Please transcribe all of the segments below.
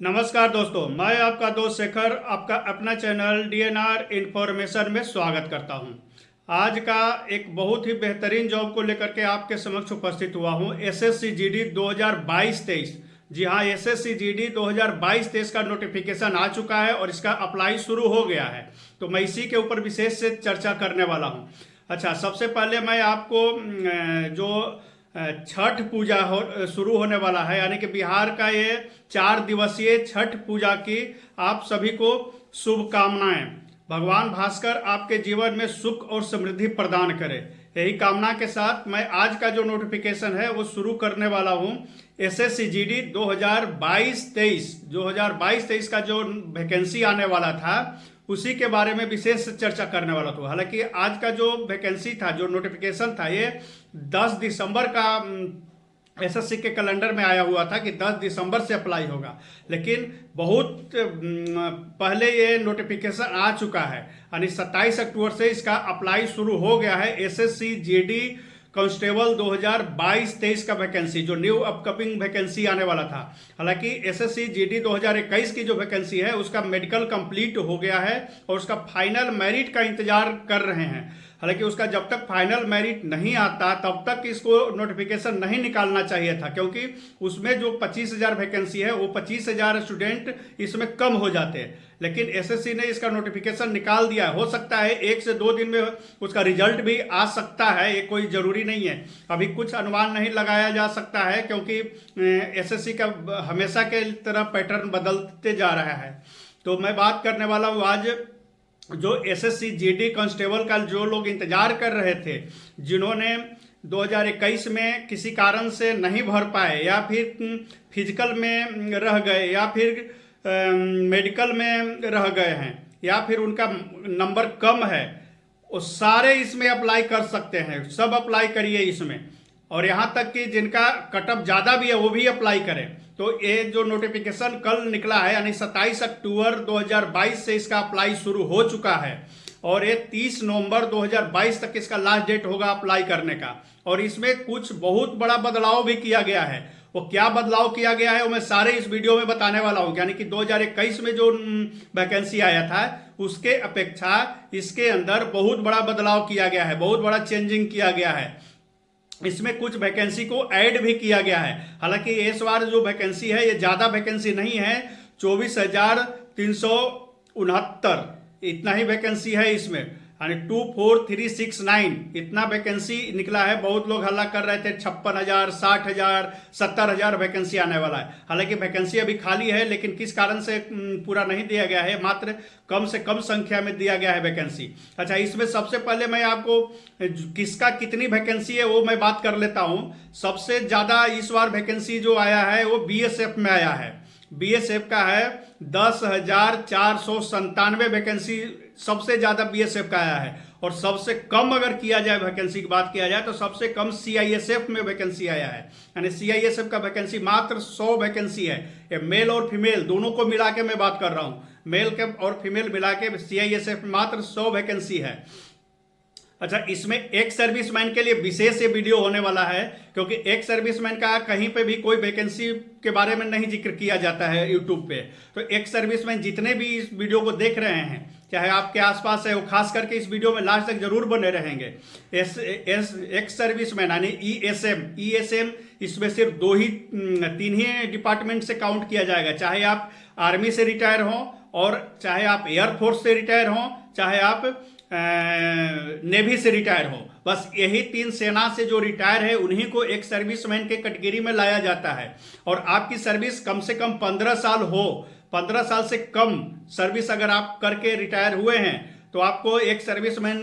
नमस्कार दोस्तों, मैं आपका दोस्त शेखर आपका अपना चैनल डीएनआर इन्फॉर्मेशन में स्वागत करता हूं। आज का एक बहुत ही बेहतरीन जॉब को लेकर के आपके समक्ष उपस्थित हुआ हूं। SSC GD 2022-23। जी हां, एसएससी जीडी 2022-23 का नोटिफिकेशन आ चुका है और इसका अप्लाई शुरू हो गया है। तो मैं इसी के ऊपर विशेष से चर्चा करने वाला हूं। अच्छा, सबसे पहले मैं आपको जो छठ पूजा शुरू होने वाला है, यानी कि बिहार का ये 4 दिवसीय छठ पूजा की आप सभी को शुभकामनाएं। भगवान भास्कर आपके जीवन में सुख और समृद्धि प्रदान करे, यही कामना के साथ मैं आज का जो नोटिफिकेशन है वो शुरू करने वाला हूं। एसएससी जीडी 2022-23 का जो वैकेंसी आने वाला था उसी के बारे में विशेष चर्चा करने वाला था। हालांकि आज का जो वैकेंसी था, जो नोटिफिकेशन था, ये 10 दिसंबर का एसएससी के कैलेंडर में आया हुआ था कि 10 दिसंबर से अप्लाई होगा, लेकिन बहुत पहले ये नोटिफिकेशन आ चुका है, यानी 27 अक्टूबर से इसका अप्लाई शुरू हो गया है। एसएससी जीडी कांस्टेबल 2022-23 का वैकेंसी, जो न्यू अपकमिंग वैकेंसी आने वाला था। हालांकि एसएससी जीडी 2021 की जो वैकेंसी है उसका मेडिकल कंप्लीट हो गया है और उसका फाइनल मेरिट का इंतजार कर रहे हैं। हालांकि उसका जब तक फाइनल मेरिट नहीं आता तब तक इसको नोटिफिकेशन नहीं निकालना चाहिए था, क्योंकि उसमें जो 25,000 वैकेंसी है वो 25,000 स्टूडेंट इसमें कम हो जाते हैं। लेकिन एसएससी ने इसका नोटिफिकेशन निकाल दिया है। हो सकता है 1 से 2 दिन में उसका रिजल्ट भी आ सकता है, ये कोई जरूरी नहीं है। अभी कुछ अनुमान नहीं लगाया जा सकता है, क्योंकि एसएससी का हमेशा के तरह पैटर्न बदलते जा रहा है। तो मैं बात करने वाला हूँ आज जो एसएससी जीडी कांस्टेबल का जो लोग इंतजार कर रहे थे, जिन्होंने 2021 में किसी कारण से नहीं भर पाए, या फिर फिजिकल में रह गए, या फिर मेडिकल में रह गए हैं, या फिर उनका नंबर कम है, वो सारे इसमें अप्लाई कर सकते हैं। सब अप्लाई करिए इसमें, और यहाँ तक कि जिनका कटअप ज़्यादा भी है वो भी अप्लाई करें। तो ये जो नोटिफिकेशन कल निकला है, यानी 27 अक्टूबर 2022 से इसका अप्लाई शुरू हो चुका है, और ये 30 नवंबर 2022 तक इसका लास्ट डेट होगा अप्लाई करने का। और इसमें कुछ बहुत बड़ा बदलाव भी किया गया है। वो क्या बदलाव किया गया है वो मैं सारे इस वीडियो में बताने वाला हूँ। यानी कि 2021 में जो वैकेंसी आया था उसके अपेक्षा इसके अंदर बहुत बड़ा बदलाव किया गया है, बहुत बड़ा चेंजिंग किया गया है। इसमें कुछ वैकेंसी को ऐड भी किया गया है। हालांकि इस बार जो वैकेंसी है ये ज़्यादा वैकेंसी नहीं है, 24,369 इतना ही वैकेंसी है इसमें, यानी 24,369 इतना वैकेंसी निकला है। बहुत लोग हल्ला कर रहे थे 56,000, 60,000, 70,000 वैकेंसी आने वाला है। हालांकि वैकेंसी अभी खाली है, लेकिन किस कारण से पूरा नहीं दिया गया है, मात्र कम से कम संख्या में दिया गया है वैकेंसी। अच्छा, इसमें सबसे पहले मैं आपको किसका कितनी वैकेंसी है वो मैं बात कर लेता हूँ। सबसे ज़्यादा इस बार वैकेंसी जो आया है वो बीएसएफ में आया है। बीएसएफ का है 10,497 वैकेंसी, सबसे ज्यादा बीएसएफ का आया है। और सबसे कम अगर किया जाए, वैकेंसी की बात किया जाए, तो सबसे कम सीआईएसएफ में वैकेंसी आया है। यानी सीआईएसएफ का वैकेंसी मात्र 100 वैकेंसी है। ये मेल और फीमेल दोनों को मिला के मैं बात कर रहा हूं, मेल के और फीमेल मिला के सीआईएसएफ में मात्र 100 वैकेंसी है। अच्छा, इसमें एक सर्विसमैन के लिए विशेष ये वीडियो होने वाला है, क्योंकि एक सर्विसमैन का कहीं पे भी कोई वैकेंसी के बारे में नहीं जिक्र किया जाता है यूट्यूब पे। तो एक सर्विसमैन जितने भी इस वीडियो को देख रहे हैं, चाहे आपके आसपास है, वो खास करके इस वीडियो में लास्ट तक जरूर बने रहेंगे। एक सर्विसमैन यानी ईएसएम इसमें सिर्फ 3 ही डिपार्टमेंट से काउंट किया जाएगा। चाहे आप आर्मी से रिटायर हों, और चाहे आप एयरफोर्स से रिटायर हों, चाहे आप नेवी से रिटायर हो, बस यही 3 सेना से जो रिटायर है उन्हीं को एक सर्विसमैन के कैटेगरी में लाया जाता है। और आपकी सर्विस कम से कम 15 साल हो, 15 साल से कम सर्विस अगर आप करके रिटायर हुए हैं तो आपको एक सर्विसमैन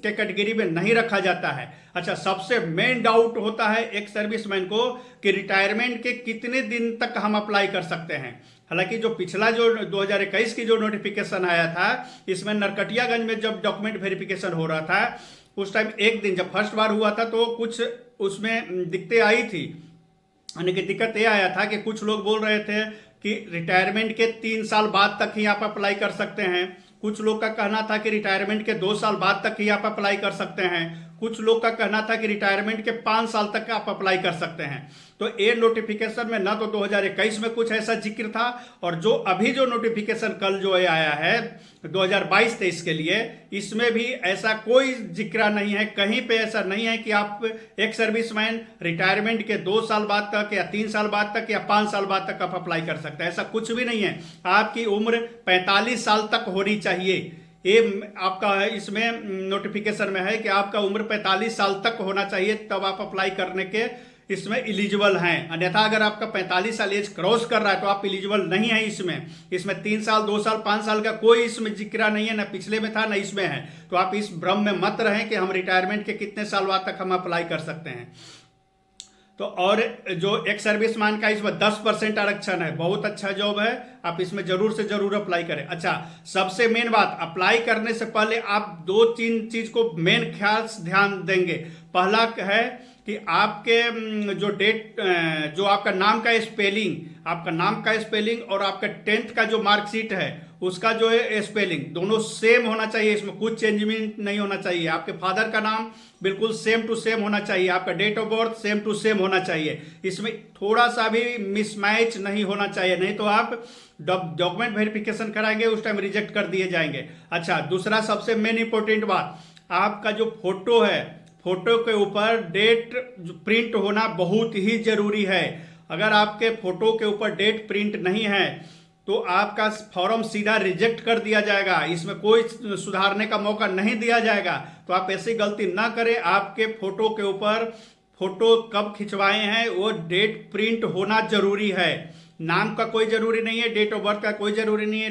के कैटेगरी में नहीं रखा जाता है। अच्छा, सबसे मेन डाउट होता है एक सर्विसमैन को कि रिटायरमेंट के कितने दिन तक हम अप्लाई कर सकते हैं। हालांकि जो पिछला जो 2021 की जो नोटिफिकेशन आया था, इसमें नरकटियागंज में जब डॉक्यूमेंट वेरिफिकेशन हो रहा था उस टाइम एक दिन जब फर्स्ट बार हुआ था तो कुछ उसमें दिक्कतें आई थी। यानी कि दिक्कत ये आया था कि कुछ लोग बोल रहे थे कि रिटायरमेंट के 3 साल बाद तक ही आप अप्लाई कर सकते हैं। कुछ लोग का कहना था कि रिटायरमेंट के 2 साल बाद तक ही आप अप्लाई कर सकते हैं। कुछ लोग का कहना था कि रिटायरमेंट के 5 साल तक का आप अप्लाई कर सकते हैं। तो ये नोटिफिकेशन में ना तो 2021 में कुछ ऐसा जिक्र था, और जो अभी जो नोटिफिकेशन कल जो आया है 2022-23 के लिए, इसमें भी ऐसा कोई जिक्र नहीं है, कहीं पे ऐसा नहीं है कि आप एक सर्विसमैन रिटायरमेंट के 2 साल बाद तक या 3 साल बाद तक या 5 साल बाद तक आप अप्लाई कर सकते हैं। ऐसा कुछ भी नहीं है। आपकी उम्र 45 साल तक होनी चाहिए, ये आपका है इसमें नोटिफिकेशन में है कि आपका उम्र 45 साल तक होना चाहिए, तब आप अप्लाई करने के इसमें एलिजिबल हैं। अन्यथा अगर आपका 45 साल एज क्रॉस कर रहा है तो आप एलिजिबल नहीं है। इसमें 3 साल 2 साल 5 साल का कोई इसमें जिक्र नहीं है, ना पिछले में था ना इसमें है। तो आप इस भ्रम में मत रहें कि हम रिटायरमेंट के कितने साल बाद तक हम अप्लाई कर सकते हैं। तो और जो एक सर्विसमैन का इसमें 10% आरक्षण है, बहुत अच्छा जॉब है, आप इसमें जरूर से जरूर अप्लाई करें। अच्छा, सबसे मेन बात, अप्लाई करने से पहले आप 2-3 चीज को मेन ख्याल ध्यान देंगे। पहला है कि आपके जो आपका नाम का स्पेलिंग और आपका 10th का जो मार्कशीट है उसका जो है स्पेलिंग दोनों सेम होना चाहिए, इसमें कुछ चेंजमेंट नहीं होना चाहिए। आपके फादर का नाम बिल्कुल सेम टू सेम होना चाहिए, आपका date of birth same to same होना चाहिए, इसमें थोड़ा सा भी मिसमैच नहीं होना चाहिए, नहीं तो आप डॉक्यूमेंट वेरिफिकेशन कराएंगे उस टाइम रिजेक्ट कर दिए जाएंगे। अच्छा, दूसरा सबसे मेन इंपॉर्टेंट बात, आपका जो फोटो है, फोटो के ऊपर डेट प्रिंट होना बहुत ही जरूरी है। अगर आपके फोटो के ऊपर डेट प्रिंट नहीं है तो आपका फॉर्म सीधा रिजेक्ट कर दिया जाएगा, इसमें कोई सुधारने का मौका नहीं दिया जाएगा। तो आप ऐसी गलती ना करें, आपके फोटो के ऊपर फोटो कब खिंचवाए हैं वो डेट प्रिंट होना जरूरी है। नाम का कोई जरूरी नहीं है, डेट ऑफ बर्थ का कोई जरूरी नहीं है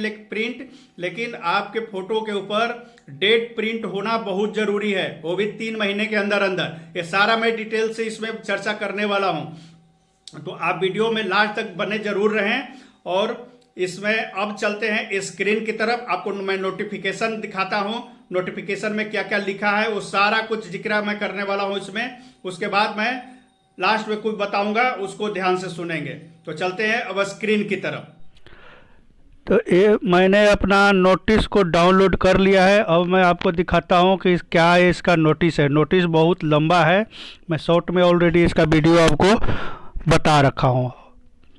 लेकिन आपके फोटो के ऊपर डेट प्रिंट होना बहुत जरूरी है, वो भी 3 महीने के अंदर अंदर। ये सारा मैं डिटेल से इसमें चर्चा करने वाला हूं, तो आप वीडियो में लास्ट तक बने जरूर रहें। और इसमें अब चलते हैं स्क्रीन की तरफ, आपको मैं नोटिफिकेशन दिखाता हूं। नोटिफिकेशन में क्या क्या लिखा है वो सारा कुछ जिक्र मैं करने वाला हूं इसमें, उसके बाद मैं लास्ट में कुछ बताऊंगा, उसको ध्यान से सुनेंगे। तो चलते हैं अब स्क्रीन की तरफ। तो ये मैंने अपना नोटिस को डाउनलोड कर लिया है। अब मैं आपको दिखाता हूँ कि क्या इसका नोटिस है। नोटिस बहुत लंबा है, मैं शॉर्ट में ऑलरेडी इसका वीडियो आपको बता रखा हूँ।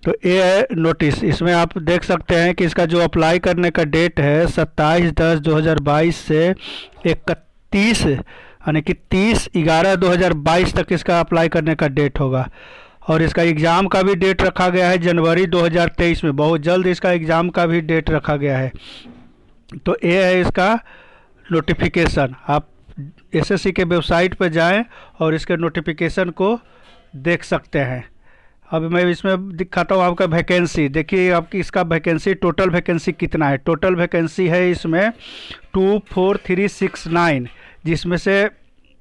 तो ये है नोटिस, इसमें आप देख सकते हैं कि इसका जो अप्लाई करने का डेट है 27/10/2022 से 31 यानी कि 30/11/2022 तक इसका अप्लाई करने का डेट होगा। और इसका एग्ज़ाम का भी डेट रखा गया है जनवरी 2023 में, बहुत जल्द इसका एग्ज़ाम का भी डेट रखा गया है। तो ये है इसका नोटिफिकेशन। आप एसएससी के वेबसाइट पर जाएं और इसके नोटिफिकेशन को देख सकते हैं। अब मैं इसमें दिखाता हूँ आपका वैकेंसी। देखिए आपकी इसका वैकेंसी, टोटल वैकेंसी कितना है। टोटल वैकेंसी है इसमें 24369, जिसमें से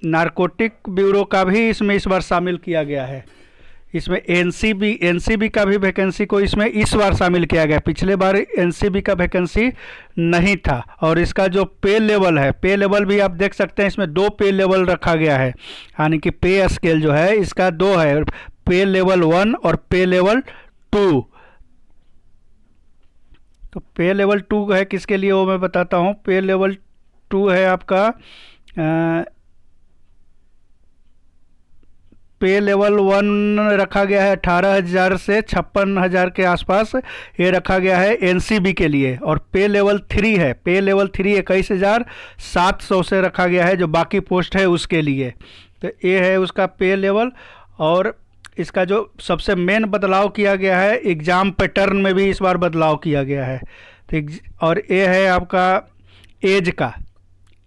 नारकोटिक ब्यूरो का भी इसमें इस बार शामिल किया गया है। इसमें एनसीबी का भी वैकेंसी को इसमें इस बार शामिल किया गया। पिछले बार एनसीबी का वैकेंसी नहीं था। और इसका जो पे लेवल है, पे लेवल भी आप देख सकते हैं, इसमें 2 पे लेवल रखा गया है, यानी कि पे स्केल जो है इसका 2 है, पे लेवल 1 और पे लेवल 2। तो पे लेवल 2 है किसके लिए वो मैं बताता हूँ। पे लेवल 2 है आपका पे लेवल 1 रखा गया है 18,000 से 56,000 के आसपास, ये रखा गया है एनसीबी के लिए। और पे लेवल 3 है, पे लेवल 3 21,700 से रखा गया है, जो बाकी पोस्ट है उसके लिए। तो ये है उसका पे लेवल। और इसका जो सबसे मेन बदलाव किया गया है, एग्ज़ाम पैटर्न में भी इस बार बदलाव किया गया है। तो और ये है आपका एज का,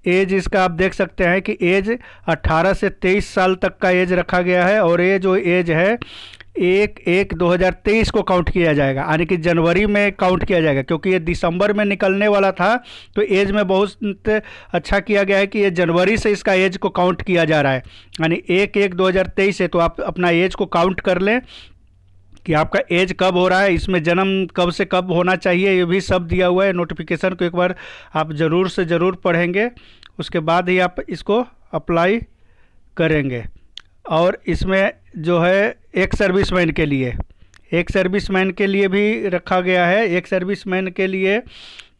एज इसका आप देख सकते हैं कि एज 18 से 23 साल तक का एज रखा गया है। और ये जो एज है 1/1/2023 को काउंट किया जाएगा, यानी कि जनवरी में काउंट किया जाएगा, क्योंकि ये दिसंबर में निकलने वाला था। तो एज में बहुत अच्छा किया गया है कि ये जनवरी से इसका एज को काउंट किया जा रहा है, यानी 1/1/2023 है। तो आप अपना एज को काउंट कर लें कि आपका एज कब हो रहा है, इसमें जन्म कब से कब होना चाहिए, ये भी सब दिया हुआ है। नोटिफिकेशन को एक बार आप ज़रूर से ज़रूर पढ़ेंगे, उसके बाद ही आप इसको अप्लाई करेंगे। और इसमें जो है एक सर्विसमैन के लिए भी रखा गया है। एक सर्विसमैन के लिए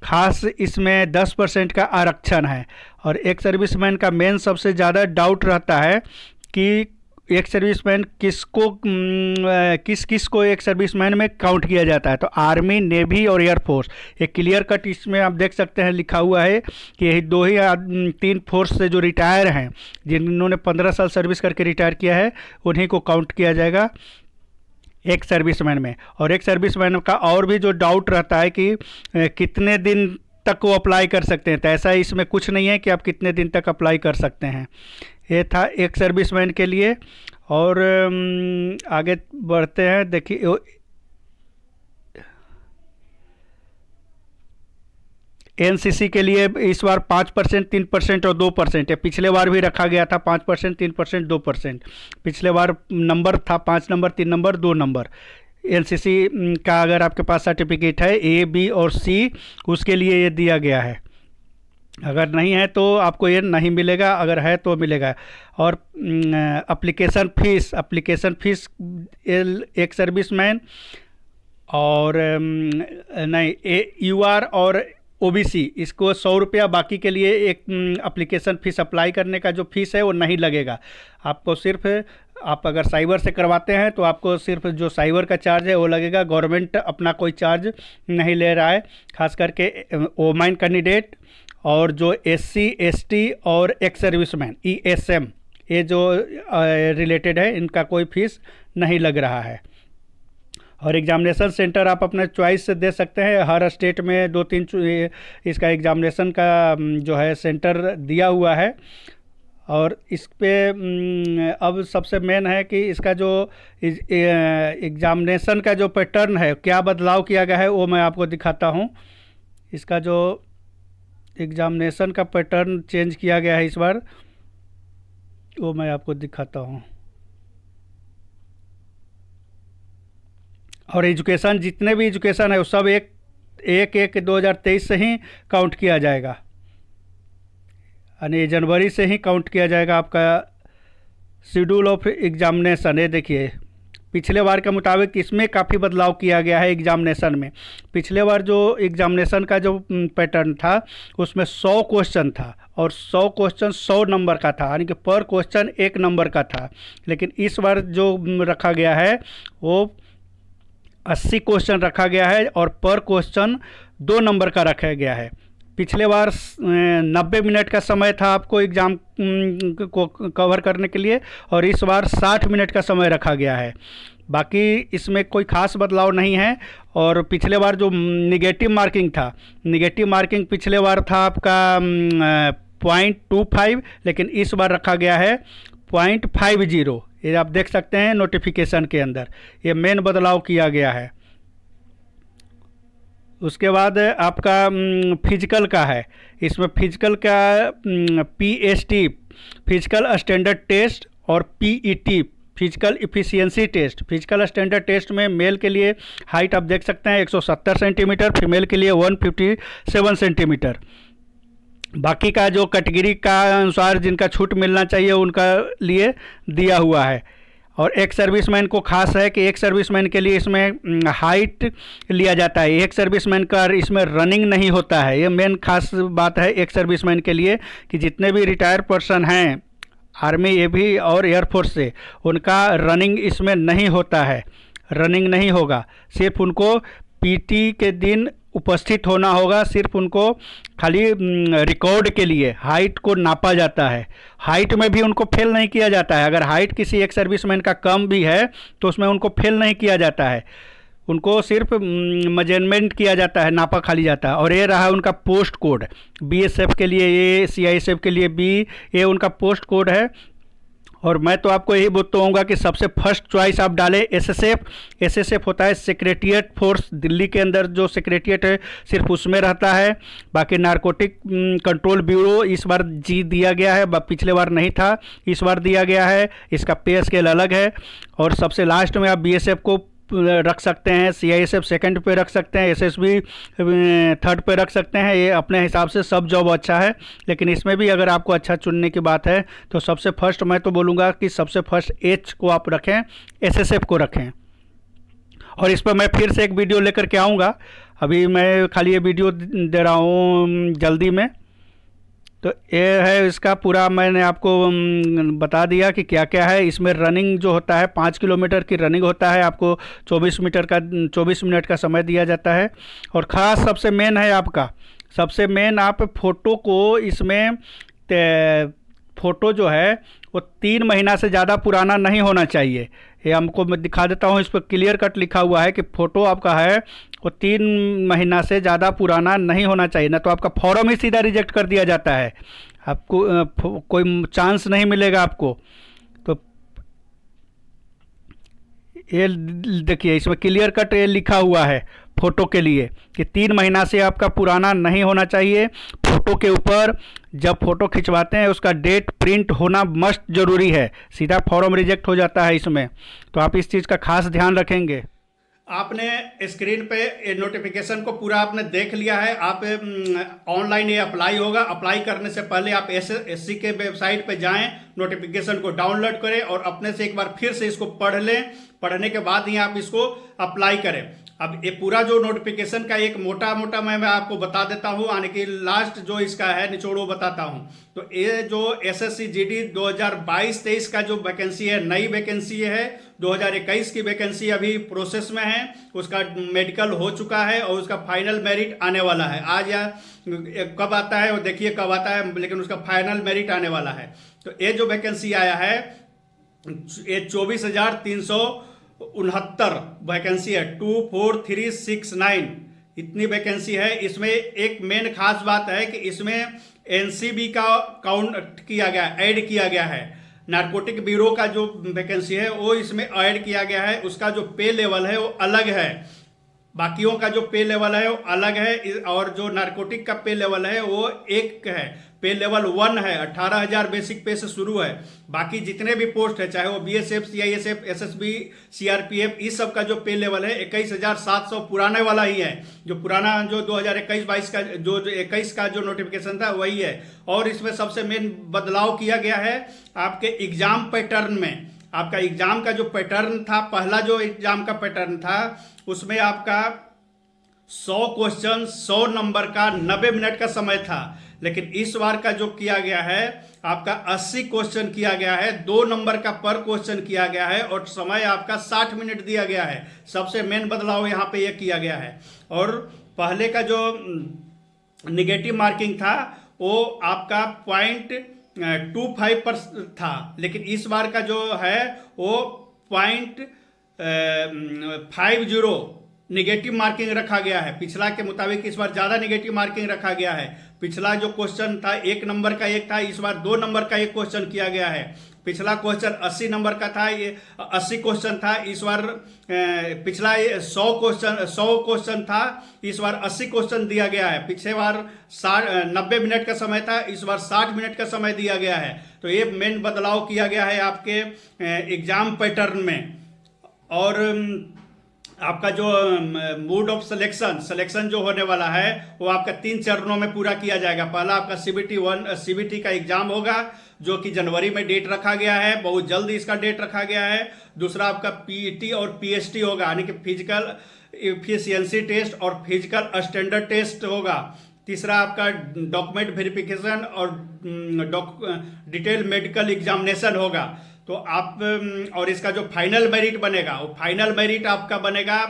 खास इसमें 10% का आरक्षण है। और एक सर्विसमैन का मेन सबसे ज़्यादा डाउट रहता है कि एक सर्विसमैन किस किस को एक सर्विसमैन में काउंट किया जाता है। तो आर्मी, नेवी और एयरफोर्स, एक क्लियर कट इसमें आप देख सकते हैं लिखा हुआ है कि यही 3 फोर्स से जो रिटायर हैं, जिन्होंने 15 साल सर्विस करके रिटायर किया है, उन्हीं को काउंट किया जाएगा एक सर्विसमैन में। और एक सर्विसमैन का और भी जो डाउट रहता है कि कितने दिन तक वो अप्लाई कर सकते हैं। तो ऐसा इसमें कुछ नहीं है कि आप कितने दिन तक अप्लाई कर सकते हैं। ये था एक सर्विसमैन के लिए। और आगे बढ़ते हैं। देखिए एनसीसी के लिए इस बार 5%, 3% और 2% है। पिछले बार भी रखा गया था 5%, 3%, 2%। पिछले बार नंबर था 5 नंबर, 3 नंबर, 2 नंबर। एनसीसी का अगर आपके पास सर्टिफिकेट है ए, बी और सी, उसके लिए ये दिया गया है। अगर नहीं है तो आपको ये नहीं मिलेगा, अगर है तो मिलेगा। और एप्लीकेशन फ़ीस एक सर्विसमैन और नहीं यूआर और ओबीसी, इसको 100 रुपया, बाकी के लिए एक एप्लीकेशन फ़ीस अप्लाई करने का जो फ़ीस है वो नहीं लगेगा आपको। सिर्फ आप अगर साइबर से करवाते हैं तो आपको सिर्फ जो साइबर का चार्ज है वो लगेगा। गवर्नमेंट अपना कोई चार्ज नहीं ले रहा है। खास करके ओमेन कैंडिडेट और जो एससी, एसटी और एक्स सर्विसमैन ESM, ये जो रिलेटेड है, इनका कोई फीस नहीं लग रहा है। और एग्जामिनेशन सेंटर आप अपने चॉइस से दे सकते हैं। हर स्टेट में 2-3 इसका एग्जामिनेशन का जो है सेंटर दिया हुआ है। और इस पे अब सबसे मेन है कि इसका जो एग्जामिनेशन का जो पैटर्न है, क्या बदलाव किया गया है, वो मैं आपको दिखाता हूँ। इसका जो एग्जामिनेशन का पैटर्न चेंज किया गया है इस बार, वो मैं आपको दिखाता हूँ। और एजुकेशन, जितने भी एजुकेशन है वो सब 1/1/2023 से ही काउंट किया जाएगा, यानी जनवरी से ही काउंट किया जाएगा आपका शेड्यूल ऑफ एग्जामिनेशन। ये देखिए पिछले बार के मुताबिक इसमें काफ़ी बदलाव किया गया है एग्जामिनेशन में। पिछले बार जो एग्जामिनेशन का जो पैटर्न था उसमें 100 क्वेश्चन था और 100 क्वेश्चन 100 नंबर का था, यानी कि पर क्वेश्चन 1 नंबर का था। लेकिन इस बार जो रखा गया है वो 80 क्वेश्चन रखा गया है और पर क्वेश्चन 2 नंबर का रखा गया है। पिछले बार 90 मिनट का समय था आपको एग्ज़ाम को कवर करने के लिए, और इस बार 60 मिनट का समय रखा गया है। बाकी इसमें कोई ख़ास बदलाव नहीं है। और पिछले बार जो निगेटिव मार्किंग था, निगेटिव मार्किंग पिछले बार था आपका 0.25, लेकिन इस बार रखा गया है 0.50। ये आप देख सकते हैं नोटिफिकेशन के अंदर, ये मेन बदलाव किया गया है। उसके बाद आपका फिजिकल का है। इसमें फिजिकल का PST, फिजिकल स्टैंडर्ड टेस्ट, और PET, physical efficiency test. Physical standard test में मेल के लिए हाइट आप देख सकते हैं 170 सेंटीमीटर, फीमेल के लिए 157 सेंटीमीटर। बाकी का जो कैटेगरी का अनुसार जिनका छूट मिलना चाहिए उनका लिए दिया हुआ है। और एक सर्विसमैन को खास है कि एक सर्विसमैन के लिए इसमें हाइट लिया जाता है। एक सर्विसमैन का इसमें रनिंग नहीं होता है। ये मेन खास बात है एक सर्विसमैन के लिए कि जितने भी रिटायर्ड पर्सन हैं आर्मी, नेवी और एयरफोर्स से, उनका रनिंग इसमें नहीं होता है, रनिंग नहीं होगा। सिर्फ उनको PT के दिन उपस्थित होना होगा। सिर्फ उनको खाली रिकॉर्ड के लिए हाइट को नापा जाता है। हाइट में भी उनको फेल नहीं किया जाता है। अगर हाइट किसी एक सर्विसमैन का कम भी है तो उसमें उनको फेल नहीं किया जाता है, उनको सिर्फ मेजरमेंट किया जाता है, नापा खाली जाता है। और ये रहा उनका पोस्ट कोड। BSF के लिए A, CISF के लिए B, ये उनका पोस्ट कोड है। और मैं तो आपको यही बताऊंगा कि सबसे फर्स्ट चॉइस आप डालें SSF। SSF होता है सेक्रेटेरिएट फोर्स, दिल्ली के अंदर जो सेक्रेटेरिएट है सिर्फ उसमें रहता है। बाकी नारकोटिक कंट्रोल ब्यूरो इस बार जी दिया गया है, पिछले बार नहीं था, इस बार दिया गया है। इसका पे स्केल अलग है। और सबसे लास्ट में आप BSF को रख सकते हैं, CISF सेकंड पे रख सकते हैं, SSB थर्ड पे रख सकते हैं। ये अपने हिसाब से सब जॉब अच्छा है, लेकिन इसमें भी अगर आपको अच्छा चुनने की बात है तो सबसे फर्स्ट मैं तो बोलूँगा कि सबसे फर्स्ट H को आप रखें, SSF को रखें। और इस पर मैं फिर से एक वीडियो लेकर के आऊँगा। अभी मैं खाली ये वीडियो दे रहा हूँ जल्दी में। तो ये है इसका पूरा, मैंने आपको बता दिया कि क्या क्या है इसमें। रनिंग जो होता है 5 किलोमीटर की रनिंग होता है, आपको 24 मिनट का समय दिया जाता है। और ख़ास सबसे मेन है आपका, सबसे मेन आप फ़ोटो को इसमें फ़ोटो जो है वो 3 महीना से ज़्यादा पुराना नहीं होना चाहिए। ये हमको मैं दिखा देता हूँ, इस पर क्लियर कट लिखा हुआ है कि फ़ोटो आपका है वो 3 महीना से ज़्यादा पुराना नहीं होना चाहिए, ना तो आपका फॉर्म ही सीधा रिजेक्ट कर दिया जाता है, आपको कोई चांस नहीं मिलेगा आपको। तो ये देखिए इसमें क्लियर कट ये लिखा हुआ है फ़ोटो के लिए कि 3 महीना से आपका पुराना नहीं होना चाहिए। फ़ोटो के ऊपर जब फ़ोटो खिंचवाते हैं उसका डेट प्रिंट होना मस्ट ज़रूरी है, सीधा फॉर्म रिजेक्ट हो जाता है इसमें। तो आप इस चीज़ का खास ध्यान रखेंगे। आपने स्क्रीन पे नोटिफिकेशन को पूरा आपने देख लिया है। आप ऑनलाइन ये अप्लाई होगा। अप्लाई करने से पहले आप एसएससी के वेबसाइट पे जाएं, नोटिफिकेशन को डाउनलोड करें और अपने से एक बार फिर से इसको पढ़ लें। पढ़ने के बाद ही आप इसको अप्लाई करें। अब ये पूरा जो नोटिफिकेशन का एक मोटा मोटा मैं आपको बता देता हूँ, यानी कि लास्ट जो इसका है निचोड़ वो बताता हूँ। तो ये जो एसएससी जीडी 2022-23 का जो वैकेंसी है, नई वैकेंसी है। 2021 की वैकेंसी अभी प्रोसेस में है, उसका मेडिकल हो चुका है और उसका फाइनल मेरिट आने वाला है। आज या कब आता है वो देखिए कब आता है, लेकिन उसका फाइनल मेरिट आने वाला है। तो ये जो वैकेंसी आया है ये 24,369 वैकेंसी है, 24369 इतनी वैकेंसी है। इसमें एक मेन खास बात है कि इसमें एनसीबी का काउंट किया गया, ऐड किया गया है। नारकोटिक ब्यूरो का जो वैकेंसी है वो इसमें ऐड किया गया है। उसका जो पे लेवल है वो अलग है, बाकियों का जो पे लेवल है वो अलग है। और जो नारकोटिक का पे लेवल है वो एक है, पे लेवल 1 है। 18,000 बेसिक पे से शुरू है। बाकी जितने भी पोस्ट है, चाहे वो बीएसएफ, सीआईएसएफ, एसएसबी, सीआरपीएफ, इस सब का जो पे लेवल है 21,700 पुराने वाला ही है। जो पुराना जो 2021-22 का जो 21 का जो नोटिफिकेशन था वही है। और इसमें सबसे मेन बदलाव किया गया है आपके एग्जाम पैटर्न में। आपका एग्जाम का जो पैटर्न था, पहला जो एग्जाम का पैटर्न था उसमें आपका 100 क्वेश्चन 100 नंबर का 90 मिनट का समय था। लेकिन इस बार का जो किया गया है आपका 80 क्वेश्चन किया गया है, 2 नंबर का पर क्वेश्चन किया गया है और समय आपका 60 मिनट दिया गया है। सबसे मेन बदलाव यहाँ पे यह किया गया है। और पहले का जो निगेटिव मार्किंग था वो आपका 0.25 पर था, लेकिन इस बार का जो है वो 0.50 निगेटिव मार्किंग रखा गया है। पिछला के मुताबिक इस बार ज़्यादा निगेटिव मार्किंग रखा गया है। पिछला जो क्वेश्चन था 1 नंबर का एक था, इस बार 2 नंबर का एक क्वेश्चन किया गया है। पिछला क्वेश्चन 80 नंबर का था, ये 80 क्वेश्चन था। इस बार पिछला 100 क्वेश्चन था, इस बार 80 क्वेश्चन दिया गया है। पिछले बार 90 मिनट का समय था, इस बार 60 मिनट का समय दिया गया है। तो ये मेन बदलाव किया गया है आपके एग्जाम पैटर्न में। और आपका जो मोड ऑफ सिलेक्शन जो होने वाला है वो आपका 3 चरणों में पूरा किया जाएगा। पहला आपका सीबीटी का एग्जाम होगा जो कि जनवरी में डेट रखा गया है, बहुत जल्द इसका डेट रखा गया है। दूसरा आपका पीईटी और पीएसटी होगा, यानी कि फिजिकल एफिशिएंसी टेस्ट और फिजिकल स्टैंडर्ड टेस्ट होगा। तीसरा आपका डॉक्यूमेंट वेरिफिकेशन और डिटेल मेडिकल एग्जामिनेशन होगा। तो आप और इसका जो फाइनल मेरिट बनेगा वो फाइनल मेरिट आपका बनेगा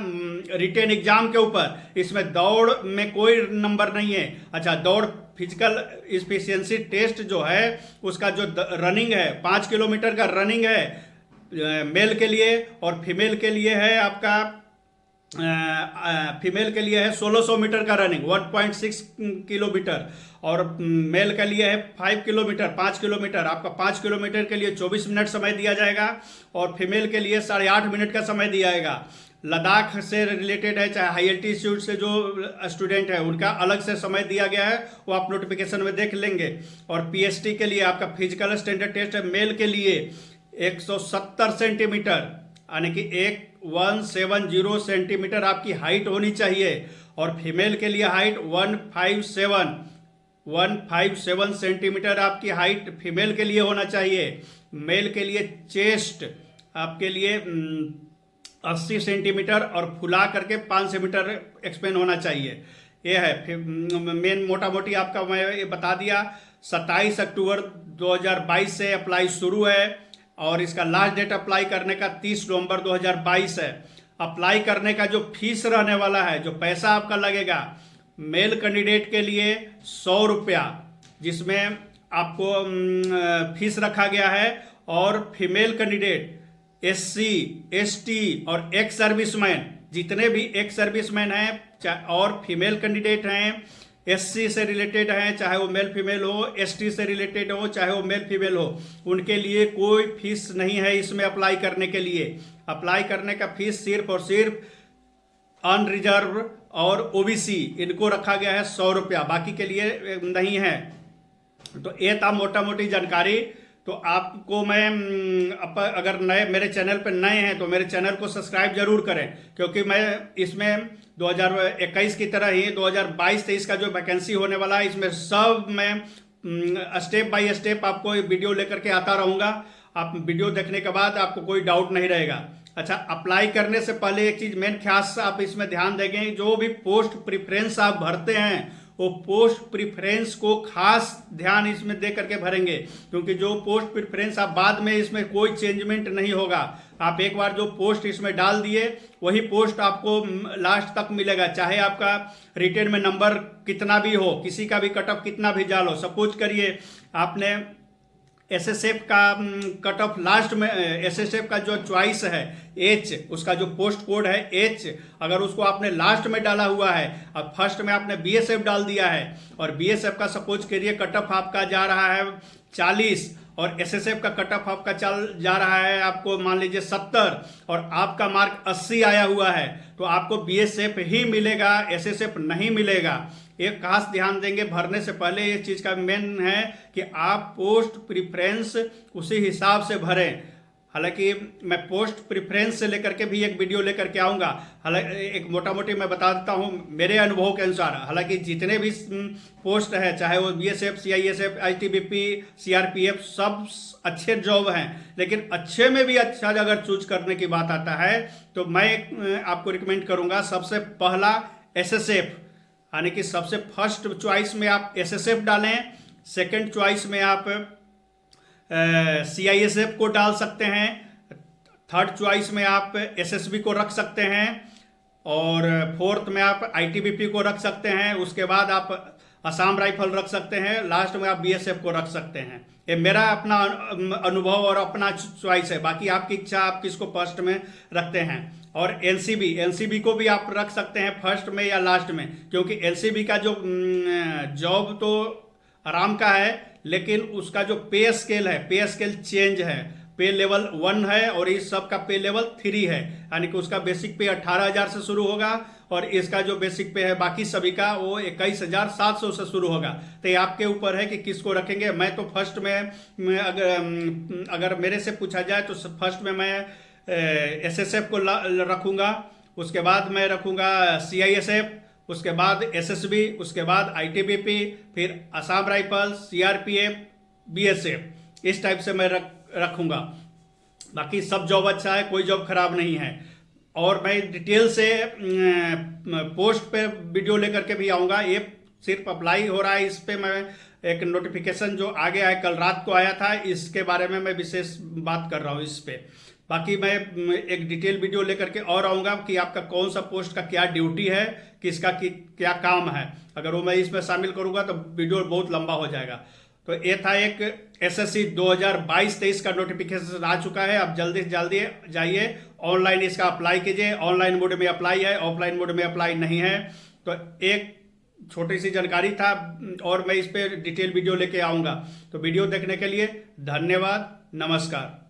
रिटेन एग्जाम के ऊपर। इसमें दौड़ में कोई नंबर नहीं है। अच्छा, दौड़ फिजिकल एफिशिएंसी टेस्ट जो है उसका जो रनिंग है 5 किलोमीटर का रनिंग है मेल के लिए, और फीमेल के लिए है आपका फीमेल के लिए है 1600 मीटर का रनिंग 1.6 किलोमीटर, और मेल के लिए है 5 किलोमीटर 5 किलोमीटर। आपका 5 किलोमीटर के लिए 24 मिनट समय दिया जाएगा और फीमेल के लिए 8.5 मिनट का समय दिया जाएगा। लद्दाख से रिलेटेड है, चाहे हाई एल्टीट्यूड से जो स्टूडेंट है उनका अलग से समय दिया गया है, वो आप नोटिफिकेशन में देख लेंगे। और पीएसटी के लिए आपका फिजिकल स्टैंडर्ड टेस्ट है मेल के लिए 170 सेंटीमीटर, यानी कि 170 सेंटीमीटर आपकी हाइट होनी चाहिए। और फीमेल के लिए हाइट 157 सेंटीमीटर आपकी हाइट फीमेल के लिए होना चाहिए। मेल के लिए चेस्ट आपके लिए 80 सेंटीमीटर और फुला करके 5 सेंटीमीटर एक्सपेंड होना चाहिए। ये है फिर मेन मोटा मोटी आपका मैं ये बता दिया। 27 अक्टूबर 2022 से अप्लाई शुरू है और इसका लास्ट डेट अप्लाई करने का 30 नवंबर 2022 है। अप्लाई करने का जो फीस रहने वाला है, जो पैसा आपका लगेगा, मेल कैंडिडेट के लिए 100 रुपया, जिसमें आपको फीस रखा गया है, और फीमेल कैंडिडेट SC ST और एक्स सर्विसमैन, जितने भी एक्स सर्विसमैन हैं और फीमेल कैंडिडेट हैं, SC से रिलेटेड हैं, चाहे वो मेल फीमेल हो, ST से रिलेटेड हो, चाहे वो मेल फीमेल हो, उनके लिए कोई फीस नहीं है इसमें अप्लाई करने के लिए। अप्लाई करने का फीस सिर्फ और सिर्फ अनरिजर्व और OBC इनको रखा गया है 100 रुपया, बाकी के लिए नहीं है। तो ये था मोटा मोटी जानकारी। तो आपको मैं अगर नए मेरे चैनल पर नए हैं तो मेरे चैनल को सब्सक्राइब जरूर करें, क्योंकि मैं इसमें 2021 की तरह ही 2022-23 का जो वैकेंसी होने वाला है, इसमें सब मैं स्टेप बाय स्टेप आपको वीडियो लेकर के आता रहूँगा। आप वीडियो देखने के बाद आपको कोई डाउट नहीं रहेगा। अच्छा, अप्लाई करने से पहले एक चीज़ मेन खास आप इसमें ध्यान देंगे, जो भी पोस्ट प्रिफरेंस आप भरते हैं वो पोस्ट प्रिफरेंस को खास ध्यान इसमें दे करके भरेंगे, क्योंकि जो पोस्ट प्रिफरेंस आप बाद में इसमें कोई चेंजमेंट नहीं होगा। आप एक बार जो पोस्ट इसमें डाल दिए वही पोस्ट आपको लास्ट तक मिलेगा, चाहे आपका रिटेन में नंबर कितना भी हो, किसी का भी कट ऑफ कितना भी जा लो। सपोज करिए आपने SSF का कट ऑफ लास्ट में, SSF का जो चॉइस है H, उसका जो पोस्ट कोड है H, अगर उसको आपने लास्ट में डाला हुआ है, अब फर्स्ट में आपने BSF डाल दिया है और BSF का सपोज करिए कट ऑफ आपका जा रहा है 40 और SSF का कट ऑफ आपका जा रहा है आपको मान लीजिए 70 और आपका मार्क 80 आया हुआ है, तो आपको BSF ही मिलेगा, SSF नहीं मिलेगा। एक खास ध्यान देंगे भरने से पहले, ये चीज़ का मेन है कि आप पोस्ट प्रिफरेंस उसी हिसाब से भरें। हालांकि मैं पोस्ट प्रिफरेंस से लेकर के भी एक वीडियो लेकर के आऊँगा। हालांकि एक मोटा मोटी मैं बता देता हूँ मेरे अनुभव के अनुसार। हालांकि जितने भी पोस्ट है, चाहे वो BSF, CISF, ITBP, CRPF, सब अच्छे जॉब हैं, लेकिन अच्छे में भी अच्छा अगर चूज करने की बात आता है तो मैं आपको रिकमेंड करूँगा सबसे पहला SSF, यानी कि सबसे फर्स्ट चॉइस में आप SSF डालें, सेकंड चॉइस में आप CISF को डाल सकते हैं, थर्ड चॉइस में आप SSB को रख सकते हैं और फोर्थ में आप ITBP को रख सकते हैं। उसके बाद आप असम राइफल रख सकते हैं, लास्ट में आप BSF को रख सकते हैं। ये मेरा अपना अनुभव और अपना चॉइस है, बाकी आपकी इच्छा आप किसको फर्स्ट में रखते हैं। और NCB को भी आप रख सकते हैं फर्स्ट में या लास्ट में, क्योंकि NCB का जो जॉब तो आराम का है, लेकिन उसका जो पे स्केल है, पे स्केल चेंज है। पे लेवल 1 है और इस सब का पे लेवल 3 है, यानी कि उसका बेसिक पे 18,000 से शुरू होगा और इसका जो बेसिक पे है बाकी सभी का वो 21,700 से शुरू होगा। तो ये आपके ऊपर है कि किसको रखेंगे। मैं तो फर्स्ट में अगर मेरे से पूछा जाए तो फर्स्ट में मैं SSF को रखूँगा, उसके बाद मैं रखूँगा CISF, उसके बाद SSB, उसके बाद ITBP, फिर असम राइफल, CRPF, BSF, इस टाइप से मैं रखूँगा। बाकी सब जॉब अच्छा है, कोई जॉब खराब नहीं है। और मैं डिटेल से पोस्ट पे वीडियो लेकर के भी आऊँगा। ये सिर्फ अप्लाई हो रहा है, इस पे मैं एक नोटिफिकेशन जो आ गया है, कल रात को आया था, इसके बारे में मैं विशेष बात कर रहा हूँ इस पे। बाकी मैं एक डिटेल वीडियो लेकर के और आऊँगा कि आपका कौन सा पोस्ट का क्या ड्यूटी है, किसका क्या काम है। अगर वो मैं इसमें शामिल करूँगा तो वीडियो बहुत लंबा हो जाएगा। तो ये था एक SSC 2022-23 का नोटिफिकेशन आ चुका है। आप जल्दी से जल्दी जाइए ऑनलाइन इसका अप्लाई कीजिए। ऑनलाइन मोड में अप्लाई है, ऑफलाइन मोड में अप्लाई नहीं है। तो एक छोटी सी जानकारी था और मैं इस पर डिटेल वीडियो लेके आऊँगा। तो वीडियो देखने के लिए धन्यवाद, नमस्कार।